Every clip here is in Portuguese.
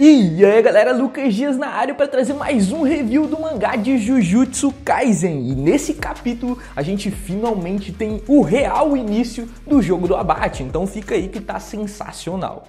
E aí galera, Lucas Dias na área para trazer mais um review do mangá de Jujutsu Kaisen. E nesse capítulo a gente finalmente tem o real início do jogo do abate, então fica aí que tá sensacional.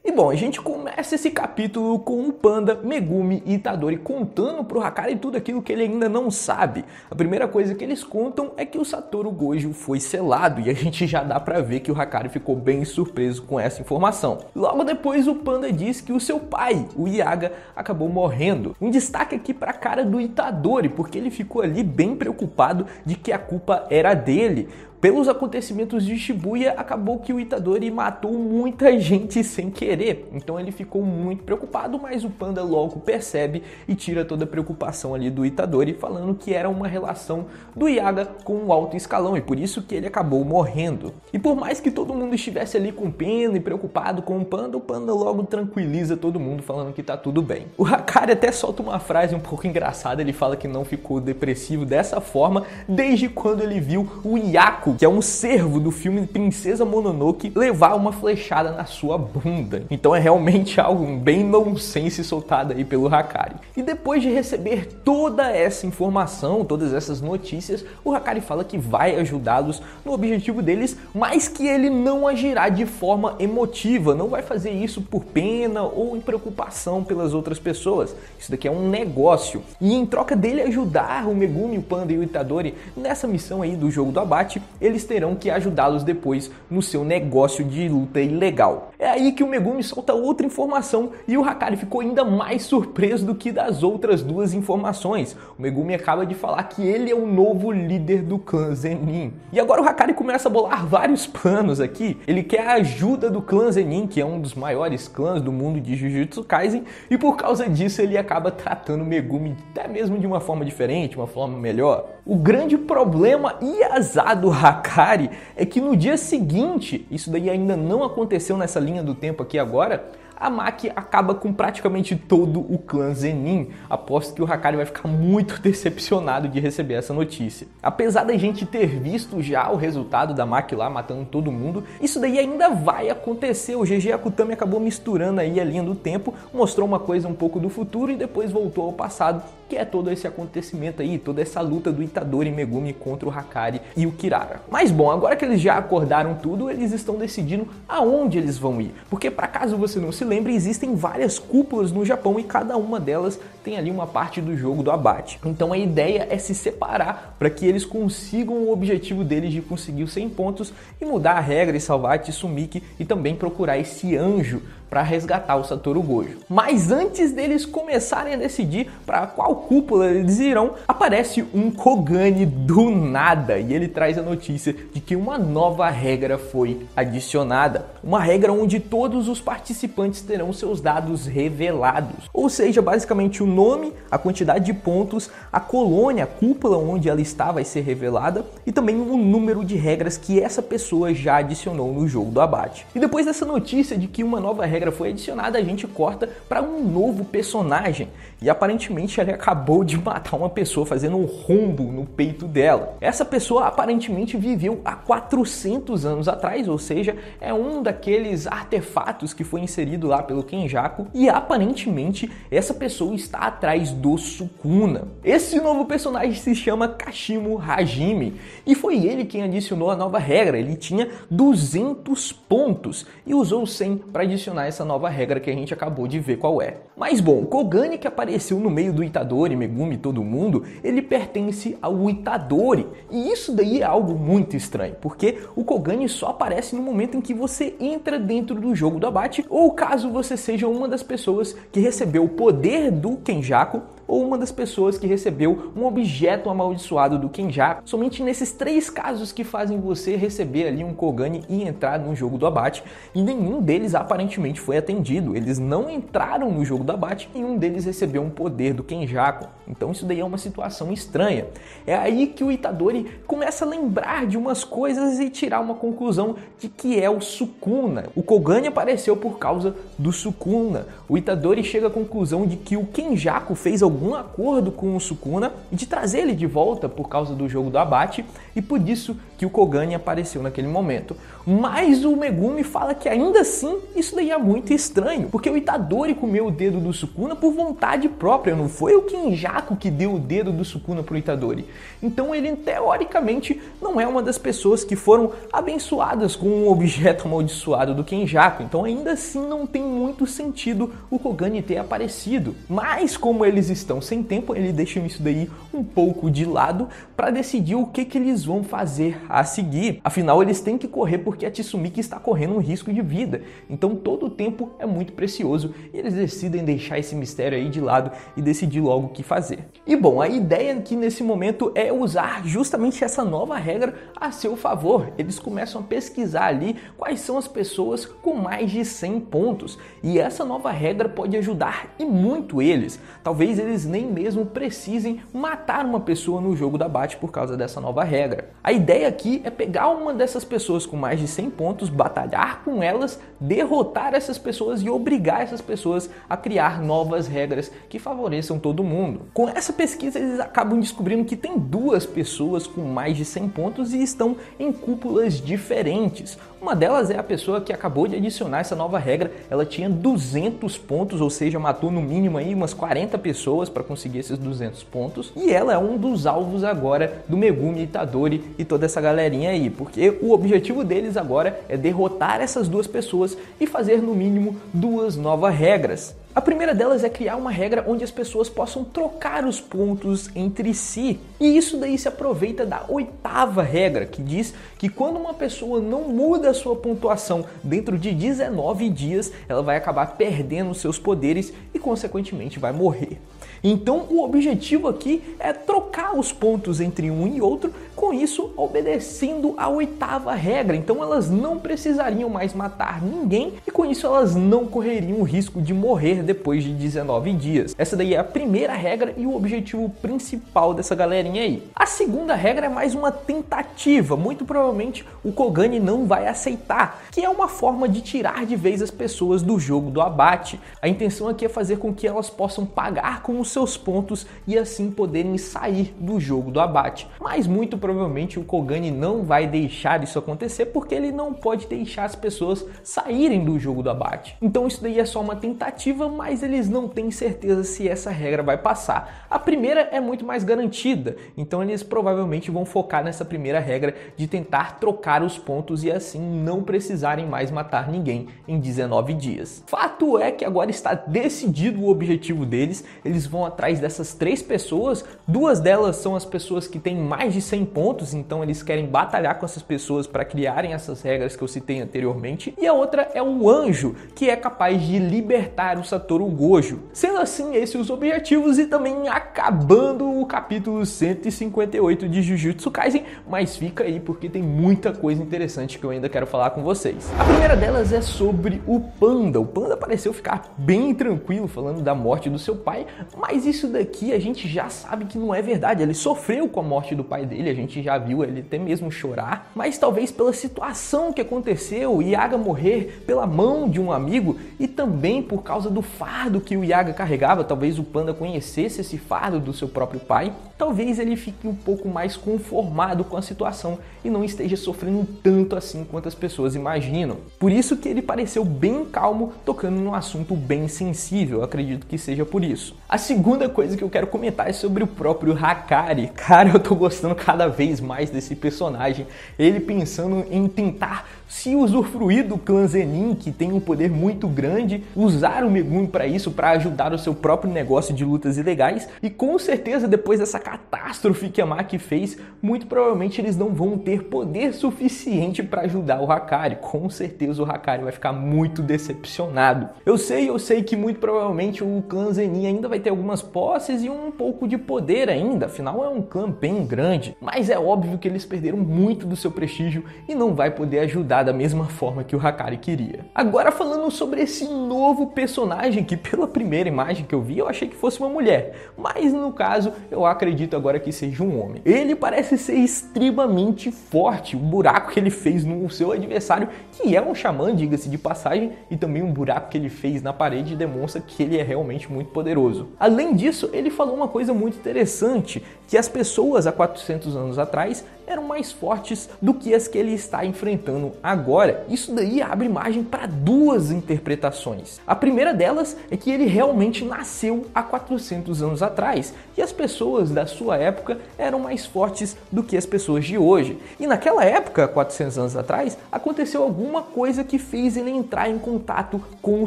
E bom, a gente começa esse capítulo com o Panda, Megumi e Itadori contando pro Hakari tudo aquilo que ele ainda não sabe. A primeira coisa que eles contam é que o Satoru Gojo foi selado, e a gente já dá pra ver que o Hakari ficou bem surpreso com essa informação. Logo depois o Panda diz que o seu pai, o Yaga, acabou morrendo. Um destaque aqui pra cara do Itadori, porque ele ficou ali bem preocupado de que a culpa era dele. Pelos acontecimentos de Shibuya, acabou que o Itadori matou muita gente sem querer, então ele ficou muito preocupado, mas o Panda logo percebe e tira toda a preocupação ali do Itadori, falando que era uma relação do Yaga com o alto escalão e por isso que ele acabou morrendo. E por mais que todo mundo estivesse ali com pena e preocupado com o Panda logo tranquiliza todo mundo, falando que tá tudo bem. O Hakari até solta uma frase um pouco engraçada, ele fala que não ficou depressivo dessa forma desde quando ele viu o Yaku, que é um servo do filme Princesa Mononoke, levar uma flechada na sua bunda. Então é realmente algo bem nonsense soltado aí pelo Hakari. E depois de receber toda essa informação, todas essas notícias, o Hakari fala que vai ajudá-los no objetivo deles, mas que ele não agirá de forma emotiva, não vai fazer isso por pena ou em preocupação pelas outras pessoas. Isso daqui é um negócio. E em troca dele ajudar o Megumi, o Panda e o Itadori nessa missão aí do jogo do abate, eles terão que ajudá-los depois no seu negócio de luta ilegal. É aí que o Megumi solta outra informação e o Hakari ficou ainda mais surpreso do que das outras duas informações. O Megumi acaba de falar que ele é o novo líder do clã Zenin. E agora o Hakari começa a bolar vários planos aqui. Ele quer a ajuda do clã Zenin, que é um dos maiores clãs do mundo de Jujutsu Kaisen, e por causa disso ele acaba tratando o Megumi até mesmo de uma forma diferente, uma forma melhor. O grande problema e azar do Hakari é que no dia seguinte, isso daí ainda não aconteceu nessa linha do tempo aqui agora, a Maki acaba com praticamente todo o clã Zenin. Aposto que o Hakari vai ficar muito decepcionado de receber essa notícia. Apesar da gente ter visto já o resultado da Maki lá matando todo mundo, isso daí ainda vai acontecer. O GG Akutami acabou misturando aí a linha do tempo, mostrou uma coisa um pouco do futuro e depois voltou ao passado, que é todo esse acontecimento aí, toda essa luta do Itadori e Megumi contra o Hakari e o Kirara. Mas bom, agora que eles já acordaram tudo, eles estão decidindo aonde eles vão ir. Porque para caso você não se lembre, existem várias cúpulas no Japão e cada uma delas tem ali uma parte do jogo do abate. Então a ideia é se separar para que eles consigam o objetivo deles de conseguir os 100 pontos e mudar a regra e salvar a Tsumiki e também procurar esse anjo para resgatar o Satoru Gojo. Mas antes deles começarem a decidir para qual cúpula eles irão, aparece um Kogane do nada e ele traz a notícia de que uma nova regra foi adicionada. Uma regra onde todos os participantes terão seus dados revelados. Ou seja, basicamente o nome, a quantidade de pontos, a colônia, a cúpula onde ela está vai ser revelada e também o número de regras que essa pessoa já adicionou no jogo do abate. E depois dessa notícia de que uma nova regra foi adicionada, a gente corta para um novo personagem e aparentemente ele acabou de matar uma pessoa fazendo um rombo no peito dela. Essa pessoa aparentemente viveu há 400 anos atrás, ou seja, é um daqueles artefatos que foi inserido lá pelo Kenjaku e aparentemente essa pessoa está atrás do Sukuna. Esse novo personagem se chama Kashimo Hajime e foi ele quem adicionou a nova regra. Ele tinha 200 pontos e usou 100 para adicionar essa nova regra que a gente acabou de ver qual é. Mas bom, o Kogane que apareceu no meio do Itadori, Megumi e todo mundo, ele pertence ao Itadori. E isso daí é algo muito estranho, porque o Kogane só aparece no momento em que você entra dentro do jogo do abate, ou caso você seja uma das pessoas que recebeu o poder do Kenjaku, ou uma das pessoas que recebeu um objeto amaldiçoado do Kenjaku. Somente nesses 3 casos que fazem você receber ali um Kogane e entrar no jogo do abate, e nenhum deles aparentemente foi atendido. Eles não entraram no jogo do abate e um deles recebeu um poder do Kenjaku. Então isso daí é uma situação estranha. É aí que o Itadori começa a lembrar de umas coisas e tirar uma conclusão de que é o Sukuna. O Kogane apareceu por causa do Sukuna. O Itadori chega à conclusão de que o Kenjaku fez alguma algum acordo com o Sukuna de trazer ele de volta por causa do jogo do abate, e por isso que o Kogane apareceu naquele momento. Mas o Megumi fala que ainda assim isso daí é muito estranho, porque o Itadori comeu o dedo do Sukuna por vontade própria, não foi o Kenjaku que deu o dedo do Sukuna pro Itadori. Então ele teoricamente não é uma das pessoas que foram abençoadas com um objeto amaldiçoado do Kenjaku, então ainda assim não tem muito sentido o Kogane ter aparecido. Mas como eles estão sem tempo, eles deixam isso daí um pouco de lado para decidir o que eles vão fazer a seguir. Afinal, eles têm que correr porque a Tsumiki está correndo um risco de vida. Então todo o tempo é muito precioso e eles decidem deixar esse mistério aí de lado e decidir logo o que fazer. E bom, a ideia aqui nesse momento é usar justamente essa nova regra a seu favor. Eles começam a pesquisar ali quais são as pessoas com mais de 100 pontos. E essa nova regra pode ajudar e muito eles. Talvez eles nem mesmo precisem matar uma pessoa no jogo da abate por causa dessa nova regra. A ideia aqui é pegar uma dessas pessoas com mais de 100 pontos, batalhar com elas, derrotar essas pessoas e obrigar essas pessoas a criar novas regras que favoreçam todo mundo. Com essa pesquisa eles acabam descobrindo que tem duas pessoas com mais de 100 pontos e estão em cúpulas diferentes. Uma delas é a pessoa que acabou de adicionar essa nova regra, ela tinha 200 pontos, ou seja, matou no mínimo aí umas 40 pessoas para conseguir esses 200 pontos, e ela é um dos alvos agora do Megumi, Itadori e toda essa galerinha aí, porque o objetivo deles agora é derrotar essas duas pessoas e fazer no mínimo duas novas regras. A primeira delas é criar uma regra onde as pessoas possam trocar os pontos entre si. E isso daí se aproveita da oitava regra, que diz que quando uma pessoa não muda a sua pontuação dentro de 19 dias, ela vai acabar perdendo seus poderes e consequentemente vai morrer. Então o objetivo aqui é trocar os pontos entre um e outro, com isso obedecendo a oitava regra. Então elas não precisariam mais matar ninguém e com isso elas não correriam o risco de morrer depois de 19 dias. Essa daí é a primeira regra e o objetivo principal dessa galerinha aí. A segunda regra é mais uma tentativa, muito provavelmente o Kogane não vai aceitar, que é uma forma de tirar de vez as pessoas do jogo do abate. A intenção aqui é fazer com que elas possam pagar com os seus pontos e assim poderem sair do jogo do abate. Mas muito provavelmente o Kogane não vai deixar isso acontecer porque ele não pode deixar as pessoas saírem do jogo do abate. Então isso daí é só uma tentativa, mas eles não têm certeza se essa regra vai passar. A primeira é muito mais garantida, então eles provavelmente vão focar nessa primeira regra de tentar trocar os pontos e assim não precisarem mais matar ninguém em 19 dias. Fato é que agora está decidido o objetivo deles, eles vão atrás dessas três pessoas, duas delas são as pessoas que têm mais de 100 pontos, então eles querem batalhar com essas pessoas para criarem essas regras que eu citei anteriormente, e a outra é o anjo, que é capaz de libertar o Satoru Gojo. Sendo assim, esses os objetivos e também acabando o capítulo 158 de Jujutsu Kaisen, mas fica aí porque tem muita coisa interessante que eu ainda quero falar com vocês. A primeira delas é sobre o Panda. O Panda pareceu ficar bem tranquilo falando da morte do seu pai, mas isso daqui a gente já sabe que não é verdade. Ele sofreu com a morte do pai dele, a gente já viu ele até mesmo chorar, mas talvez pela situação que aconteceu, Yaga morrer pela mão de um amigo e também por causa do fardo que o Yaga carregava, talvez o Panda conhecesse esse fardo do seu próprio pai, talvez ele fique um pouco mais conformado com a situação e não esteja sofrendo tanto assim quanto as pessoas imaginam. Por isso que ele pareceu bem calmo, tocando num assunto bem sensível, eu acredito que seja por isso. A segunda coisa que eu quero comentar é sobre o próprio Hakari. Cara, eu tô gostando cada vez mais desse personagem, ele pensando em tentar se usufruir do clã Zenin, que tem um poder muito grande, usar o Megumi para isso, para ajudar o seu próprio negócio de lutas ilegais, e com certeza depois dessa catástrofe que a Maki fez, muito provavelmente eles não vão ter poder suficiente para ajudar o Hakari. Com certeza o Hakari vai ficar muito decepcionado. Eu sei que muito provavelmente o clã Zenin ainda vai ter algumas posses e um pouco de poder ainda, afinal é um clã bem grande, mas é óbvio que eles perderam muito do seu prestígio e não vai poder ajudar da mesma forma que o Hakari queria. Agora falando sobre esse novo personagem que pela primeira imagem que eu vi eu achei que fosse uma mulher, mas no caso eu acredito acredito agora que seja um homem. Ele parece ser extremamente forte. O buraco que ele fez no seu adversário, que é um xamã, diga-se de passagem, e também um buraco que ele fez na parede demonstra que ele é realmente muito poderoso. Além disso, ele falou uma coisa muito interessante, que as pessoas há 400 anos atrás eram mais fortes do que as que ele está enfrentando agora. Isso daí abre margem para duas interpretações. A primeira delas é que ele realmente nasceu há 400 anos atrás e as pessoas da sua época eram mais fortes do que as pessoas de hoje. E naquela época, 400 anos atrás, aconteceu alguma coisa que fez ele entrar em contato com o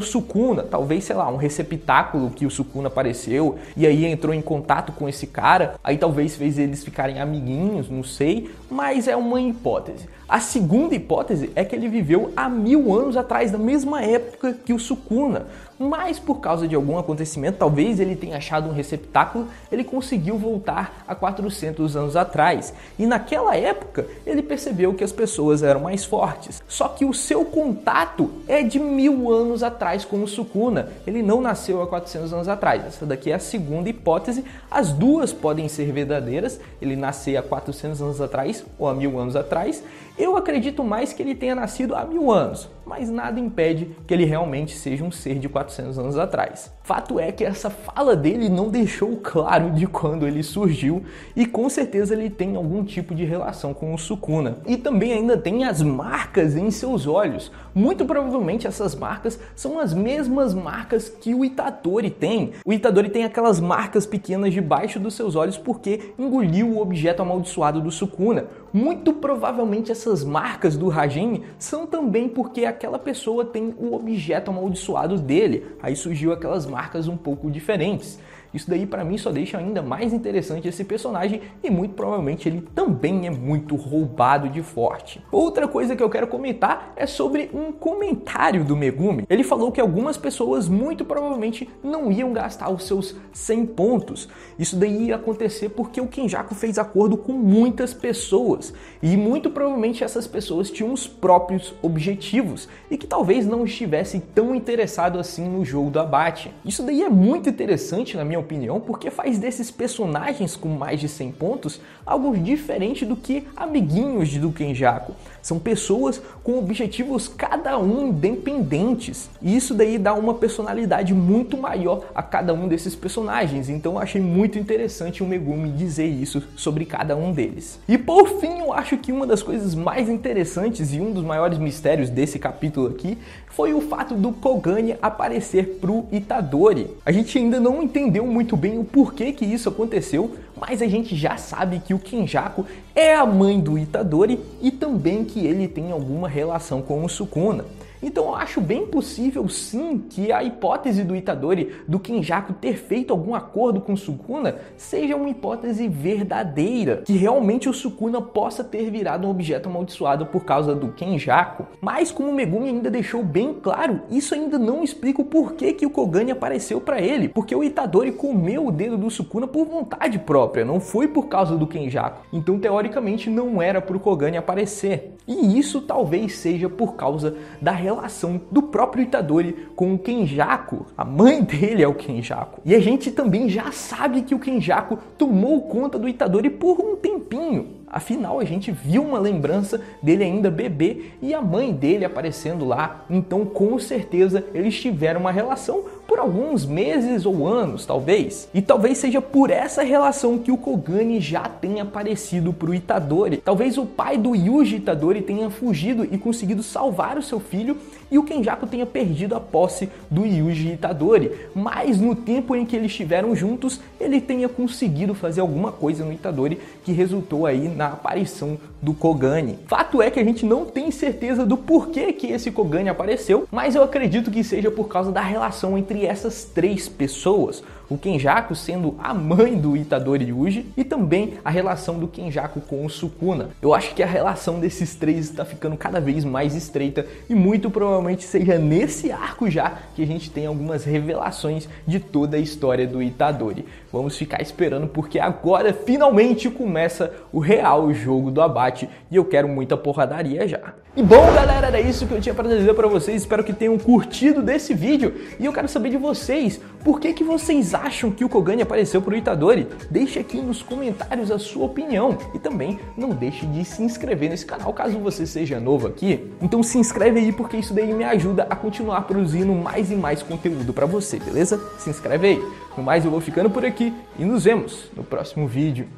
Sukuna. Talvez, sei lá, um receptáculo que o Sukuna apareceu e aí entrou em contato com esse cara. Aí talvez fez eles ficarem amiguinhos, não sei. Mas é uma hipótese. A segunda hipótese é que ele viveu há 1000 anos atrás, na mesma época que o Sukuna. Mas por causa de algum acontecimento, talvez ele tenha achado um receptáculo, ele conseguiu voltar a 400 anos atrás. E naquela época, ele percebeu que as pessoas eram mais fortes. Só que o seu contato é de 1000 anos atrás com o Sukuna. Ele não nasceu há 400 anos atrás. Essa daqui é a segunda hipótese. As duas podem ser verdadeiras. Ele nasceu há 400 anos atrás ou há 1000 anos atrás. Eu acredito mais que ele tenha nascido há 1000 anos, mas nada impede que ele realmente seja um ser de 400 anos atrás. Fato é que essa fala dele não deixou claro de quando ele surgiu e com certeza ele tem algum tipo de relação com o Sukuna. E também ainda tem as marcas em seus olhos. Muito provavelmente essas marcas são as mesmas marcas que o Itadori tem. O Itadori tem aquelas marcas pequenas debaixo dos seus olhos porque engoliu o objeto amaldiçoado do Sukuna. Muito provavelmente essas marcas do Hajime são também porque aquela pessoa tem o objeto amaldiçoado dele. Aí surgiu aquelas marcas um pouco diferentes. Isso daí para mim só deixa ainda mais interessante esse personagem e muito provavelmente ele também é muito roubado de forte. Outra coisa que eu quero comentar é sobre um comentário do Megumi. Ele falou que algumas pessoas muito provavelmente não iam gastar os seus 100 pontos. Isso daí ia acontecer porque o Kenjaku fez acordo com muitas pessoas e muito provavelmente essas pessoas tinham os próprios objetivos e que talvez não estivessem tão interessados assim no jogo do abate. Isso daí é muito interessante na minha opinião, porque faz desses personagens com mais de 100 pontos algo diferente do que amiguinhos do Kenjaku. São pessoas com objetivos cada um independentes. E isso daí dá uma personalidade muito maior a cada um desses personagens. Então eu achei muito interessante o Megumi dizer isso sobre cada um deles. E por fim, eu acho que uma das coisas mais interessantes e um dos maiores mistérios desse capítulo aqui foi o fato do Kogane aparecer pro Itadori. A gente ainda não entendeu muito bem o porquê que isso aconteceu, mas a gente já sabe que o Kenjaku é a mãe do Itadori e também que ele tem alguma relação com o Sukuna. Então eu acho bem possível sim que a hipótese do Itadori, do Kenjaku ter feito algum acordo com o Sukuna, seja uma hipótese verdadeira, que realmente o Sukuna possa ter virado um objeto amaldiçoado por causa do Kenjaku. Mas como o Megumi ainda deixou bem claro, isso ainda não explica o porquê que o Kogane apareceu para ele, porque o Itadori comeu o dedo do Sukuna por vontade própria, não foi por causa do Kenjaku. Então teoricamente não era para o Kogane aparecer. E isso talvez seja por causa da relação do próprio Itadori com o Kenjaku. A mãe dele é o Kenjaku. E a gente também já sabe que o Kenjaku tomou conta do Itadori por um tempinho. Afinal, a gente viu uma lembrança dele ainda bebê e a mãe dele aparecendo lá. Então, com certeza, eles tiveram uma relação por alguns meses ou anos, talvez. E talvez seja por essa relação que o Kogane já tenha aparecido para o Itadori. Talvez o pai do Yuji Itadori tenha fugido e conseguido salvar o seu filho e o Kenjaku tenha perdido a posse do Yuji Itadori. Mas no tempo em que eles estiveram juntos, ele tenha conseguido fazer alguma coisa no Itadori que resultou aí na aparição do Kogane. Fato é que a gente não tem certeza do porquê que esse Kogane apareceu, mas eu acredito que seja por causa da relação entre essas três pessoas. O Kenjaku sendo a mãe do Itadori Yuji e também a relação do Kenjaku com o Sukuna. Eu acho que a relação desses três está ficando cada vez mais estreita e muito provavelmente seja nesse arco já que a gente tem algumas revelações de toda a história do Itadori. Vamos ficar esperando porque agora finalmente começa o real jogo do abate e eu quero muita porradaria já. E bom, galera, era isso que eu tinha para dizer para vocês. Espero que tenham curtido desse vídeo e eu quero saber de vocês, por que vocês vocês acham que o Kogane apareceu pro Itadori? Deixe aqui nos comentários a sua opinião. E também não deixe de se inscrever nesse canal caso você seja novo aqui. Então se inscreve aí porque isso daí me ajuda a continuar produzindo mais e mais conteúdo pra você, beleza? Se inscreve aí. No mais eu vou ficando por aqui e nos vemos no próximo vídeo.